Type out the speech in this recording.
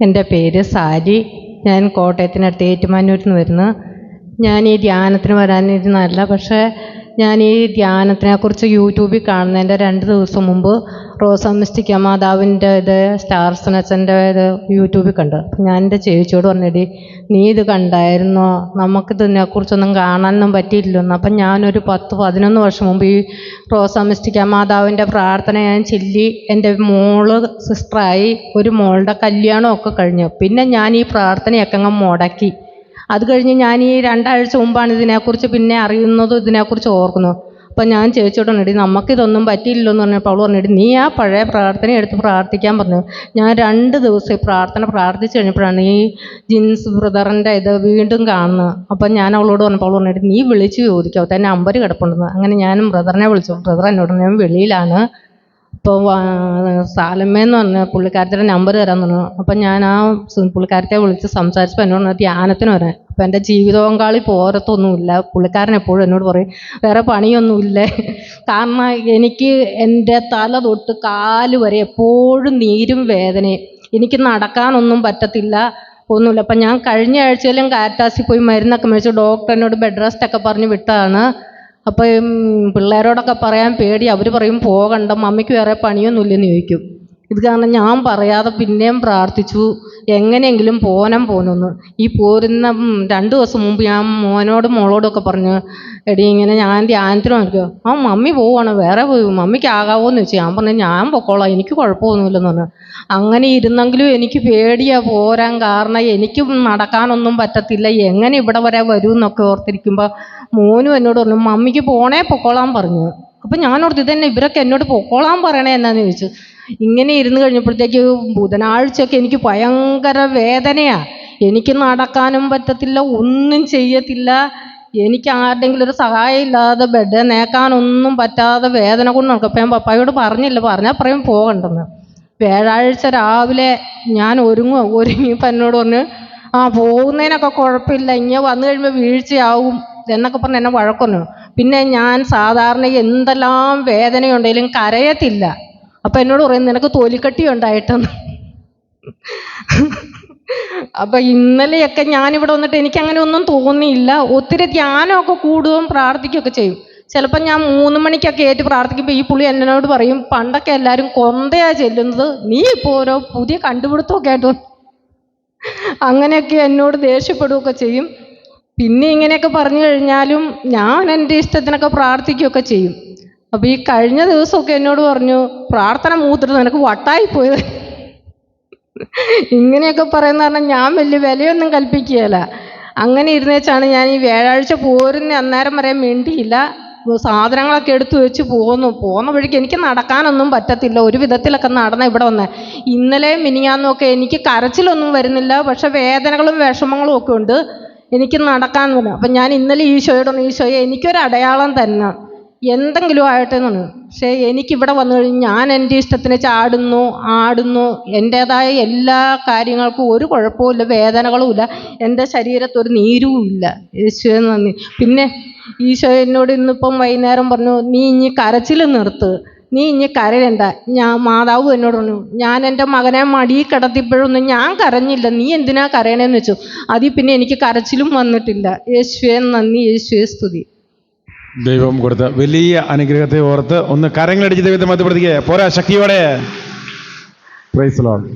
എൻ്റെ പേര് സാരി. ഞാൻ കോട്ടയത്തിനടുത്ത് ഏറ്റുമാനൂരിൽ നിന്ന് വരുന്നു. ഞാൻ ഈ ധ്യാനത്തിന് വരാനിരുന്നതല്ല, പക്ഷേ ഞാൻ ഈ ധ്യാനത്തിനെക്കുറിച്ച് യൂട്യൂബിൽ കാണുന്നതിൻ്റെ 2 ദിവസം മുമ്പ് റോസ മിസ്റ്റിക്ക മാതാവിൻ്റെ സ്റ്റാർ സനച്ചൻ്റെ യൂട്യൂബിൽ കണ്ടു. അപ്പം ഞാൻ എൻ്റെ ചേച്ചിയോട് പറഞ്ഞെടി, നീ ഇത് കണ്ടായിരുന്നോ? നമുക്കിതിനെക്കുറിച്ചൊന്നും കാണാനൊന്നും പറ്റിയില്ലല്ലോ. അപ്പം ഞാനൊരു 10-11 വർഷം മുമ്പ് ഈ റോസ മിസ്റ്റിക്ക മാതാവിൻ്റെ പ്രാർത്ഥന ഞാൻ ചൊല്ലി എൻ്റെ മോള് സിസ്റ്ററായി. ഒരു മോളുടെ കല്യാണമൊക്കെ കഴിഞ്ഞു. പിന്നെ ഞാൻ ഈ പ്രാർത്ഥനയൊക്കെ അങ്ങ് മുടക്കി. അത് കഴിഞ്ഞ് ഞാൻ ഈ 2 ആഴ്ച മുമ്പാണ് ഇതിനെക്കുറിച്ച് പിന്നെ അറിയുന്നതും ഇതിനെക്കുറിച്ച് ഓർക്കുന്നത്. അപ്പം ഞാൻ ചേച്ചിയോട് പറഞ്ഞെടി, നമുക്കിതൊന്നും പറ്റിയില്ലല്ലോ എന്ന് പറഞ്ഞപ്പോൾ അവൾ പറഞ്ഞെടി, നീ ആ പഴയ പ്രാർത്ഥന എടുത്ത് പ്രാർത്ഥിക്കാൻ പറഞ്ഞു. ഞാൻ 2 ദിവസം ഈ പ്രാർത്ഥന പ്രാർത്ഥിച്ച് കഴിഞ്ഞപ്പോഴാണ് ഈ ജിൻസ് ബ്രദറിൻ്റെ വീണ്ടും കാണുന്നത്. അപ്പം ഞാൻ അവളോട് പറഞ്ഞപ്പോൾ അവൾ പറഞ്ഞെടി, നീ വിളിച്ച് ചോദിക്കാവൂ, തന്നെ നമ്പർ കിടപ്പുണ്ടെന്ന്. അങ്ങനെ ഞാനും ബ്രദറിനെ വിളിച്ചു. ബ്രദർ എന്നോട് ഞാൻ വെളിയിലാണ്, ഇപ്പോൾ സാലമ്മയെന്ന് പറഞ്ഞ പുള്ളിക്കാരത്തിയുടെ നമ്പർ തരാൻ പറഞ്ഞു. അപ്പം ഞാൻ ആ പുള്ളിക്കാരത്തെ വിളിച്ച് സംസാരിച്ചപ്പോൾ എന്നോട് ധ്യാനത്തിന് വരാൻ. അപ്പം എൻ്റെ ജീവിത പങ്കാളി പോരത്തൊന്നുമില്ല. പുള്ളിക്കാരൻ എപ്പോഴും എന്നോട് പറയും വേറെ പണിയൊന്നുമില്ലേ. കാരണം എനിക്ക് എൻ്റെ തല തൊട്ട് കാല് വരെ എപ്പോഴും നീരും വേദനയും, എനിക്ക് നടക്കാനൊന്നും പറ്റത്തില്ല, ഒന്നുമില്ല. അപ്പം ഞാൻ കഴിഞ്ഞ ആഴ്ചയിലും കാരിത്താസിൽ പോയി മരുന്നൊക്കെ മേടിച്ചു. ഡോക്ടർ എന്നോട് ബെഡ് റെസ്റ്റൊക്കെ പറഞ്ഞ് വിട്ടതാണ്. അപ്പം പിള്ളേരോടൊക്കെ പറയാൻ പേടി. അവർ പറയും പോകണ്ട, മമ്മിക്ക് വേറെ പണിയൊന്നുമില്ലെന്ന് ചോദിക്കും. ഇത് കാരണം ഞാൻ പറയാതെ പിന്നെയും പ്രാർത്ഥിച്ചു, എങ്ങനെയെങ്കിലും പോന്നെന്ന്. ഈ പോരുന്ന 2 ദിവസം മുമ്പ് ഞാൻ മോളോടൊക്കെ പറഞ്ഞു, എടി ഇങ്ങനെ ഞാൻ ധ്യാനത്തിന് നോക്കിയോ, മമ്മി പോവാണ്, വേറെ പോയി മമ്മിക്ക് ആകാവോന്ന് ചോദിച്ചു. ഞാൻ പറഞ്ഞു ഞാൻ പൊക്കോളാം, എനിക്ക് കുഴപ്പമൊന്നുമില്ലെന്ന് പറഞ്ഞു. അങ്ങനെ ഇരുന്നെങ്കിലും എനിക്ക് പേടിയാണ് പോരാൻ. കാരണം എനിക്ക് നടക്കാനൊന്നും പറ്റത്തില്ല, എങ്ങനെ ഇവിടെ വരെ വരും എന്നൊക്കെ ഓർത്തിരിക്കുമ്പോൾ മോനും എന്നോട് പറഞ്ഞു മമ്മിക്ക് പൊക്കോളാൻ പറഞ്ഞു. അപ്പം ഞാനോർത്ത് ഇതന്നെ ഇവരൊക്കെ എന്നോട് പൊക്കോളാൻ പറയണേ എന്നാന്ന് ചോദിച്ചു. ഇങ്ങനെ ഇരുന്ന് കഴിഞ്ഞപ്പോഴത്തേക്ക് ബുധനാഴ്ചയൊക്കെ എനിക്ക് ഭയങ്കര വേദനയാണ്. എനിക്ക് നടക്കാനും പറ്റത്തില്ല, ഒന്നും ചെയ്യത്തില്ല. എനിക്ക് ആരുടെങ്കിലും ഒരു സഹായം ഇല്ലാതെ ബെഡ് നേക്കാനൊന്നും പറ്റാതെ വേദന കൊണ്ട് നടക്കും. അപ്പം ഞാൻ പപ്പായോട് പറഞ്ഞാൽ പറയും പോകണ്ടെന്ന്. വ്യാഴാഴ്ച രാവിലെ ഞാൻ ഒരുങ്ങിയപ്പോൾ എന്നോട് പറഞ്ഞു പോകുന്നതിനൊക്കെ കുഴപ്പമില്ല, ഇങ്ങനെ വന്നു കഴിയുമ്പോൾ വീഴ്ചയാവും എന്നൊക്കെ പറഞ്ഞ് എന്നെ വഴക്കൊന്നു. പിന്നെ ഞാൻ സാധാരണ എന്തെല്ലാം വേദനയുണ്ടെങ്കിലും കരയത്തില്ല. അപ്പം എന്നോട് പറയും നിനക്ക് തൊലിക്കട്ടി ഉണ്ടായിട്ടെന്ന്. അപ്പം ഇന്നലെയൊക്കെ ഞാനിവിടെ വന്നിട്ട് എനിക്കങ്ങനെ ഒന്നും തോന്നിയില്ല. ഒത്തിരി ധ്യാനമൊക്കെ കൂടുകയും പ്രാർത്ഥിക്കുകയൊക്കെ ചെയ്യും. ചിലപ്പോൾ ഞാൻ 3 മണിക്കൊക്കെ ഏറ്റ് പ്രാർത്ഥിക്കുമ്പോൾ ഈ പുള്ളി എന്നോട് പറയും പണ്ടൊക്കെ എല്ലാവരും കൊന്തയാണ് ചെല്ലുന്നത്, നീ ഇപ്പോൾ ഓരോ പുതിയ കണ്ടുപിടുത്തമൊക്കെ ആയിട്ട് അങ്ങനെയൊക്കെ എന്നോട് ദേഷ്യപ്പെടുകയൊക്കെ ചെയ്യും. പിന്നെ ഇങ്ങനെയൊക്കെ പറഞ്ഞു കഴിഞ്ഞാലും ഞാൻ എൻ്റെ ഇഷ്ടത്തിനൊക്കെ പ്രാർത്ഥിക്കുകയൊക്കെ ചെയ്യും. അപ്പോൾ ഈ കഴിഞ്ഞ ദിവസമൊക്കെ എന്നോട് പറഞ്ഞു പ്രാർത്ഥന മൂത്തിട്ട് നിനക്ക് വട്ടായിപ്പോയത്. ഇങ്ങനെയൊക്കെ പറയുന്ന കാരണം ഞാൻ വലിയ വിലയൊന്നും കൽപ്പിക്കുകയില്ല. അങ്ങനെ ഇരുന്നേച്ചാണ് ഞാൻ ഈ വ്യാഴാഴ്ച പോരുന്ന അന്നേരം വരെ മിണ്ടിയില്ല. സാധനങ്ങളൊക്കെ എടുത്തു വെച്ച് പോകുന്ന വഴിക്ക് എനിക്ക് നടക്കാനൊന്നും പറ്റത്തില്ല. ഒരു വിധത്തിലൊക്കെ നടന്ന ഇവിടെ വന്നേ. ഇന്നലെയും മിനിഞ്ഞാന്നൊക്കെ എനിക്ക് കരച്ചിലൊന്നും വരുന്നില്ല, പക്ഷെ വേദനകളും വിഷമങ്ങളും ഒക്കെ ഉണ്ട്, എനിക്ക് നടക്കാനൊന്നുമില്ല. അപ്പം ഞാൻ ഇന്നലെ ഈശോയെ എനിക്കൊരു അടയാളം തന്നെ, എന്തെങ്കിലും ആയിട്ടെ എന്ന് പറഞ്ഞു. പക്ഷേ എനിക്കിവിടെ വന്നു കഴിഞ്ഞ് ഞാൻ എൻ്റെ ഇഷ്ടത്തിന് ആടുന്നു, എൻ്റേതായ എല്ലാ കാര്യങ്ങൾക്കും ഒരു കുഴപ്പമില്ല, വേദനകളുമില്ല, എൻ്റെ ശരീരത്തൊരു നീരും ഇല്ല. യേശുവേ നന്ദി. പിന്നെ ഈശോ എന്നോട് ഇന്നിപ്പം വൈകുന്നേരം പറഞ്ഞു നീ ഇനി കരച്ചിൽ നിർത്ത്, നീ ഇനി കരയണ്ട. മാതാവ് എന്നോട് പറഞ്ഞു ഞാൻ എൻ്റെ മകനെ മടിയിൽ കിടത്തിയപ്പോഴൊന്നും ഞാൻ കരഞ്ഞില്ല, നീ എന്തിനാ കരയണേന്ന് വെച്ചു. അതിൽ പിന്നെ എനിക്ക് കരച്ചിലും വന്നിട്ടില്ല. യേശുവേ നന്ദി, യേശുവേ സ്തുതി. ദൈവം കൊടുത്ത വലിയ അനുഗ്രഹത്തെ ഓർത്ത് ഒന്ന് കരങ്ങളടിച്ച് ദൈവത്തെ മധ്യപ്പെടുത്തിക്കുക പോരാ, ശക്തിയോടെ. Praise the Lord.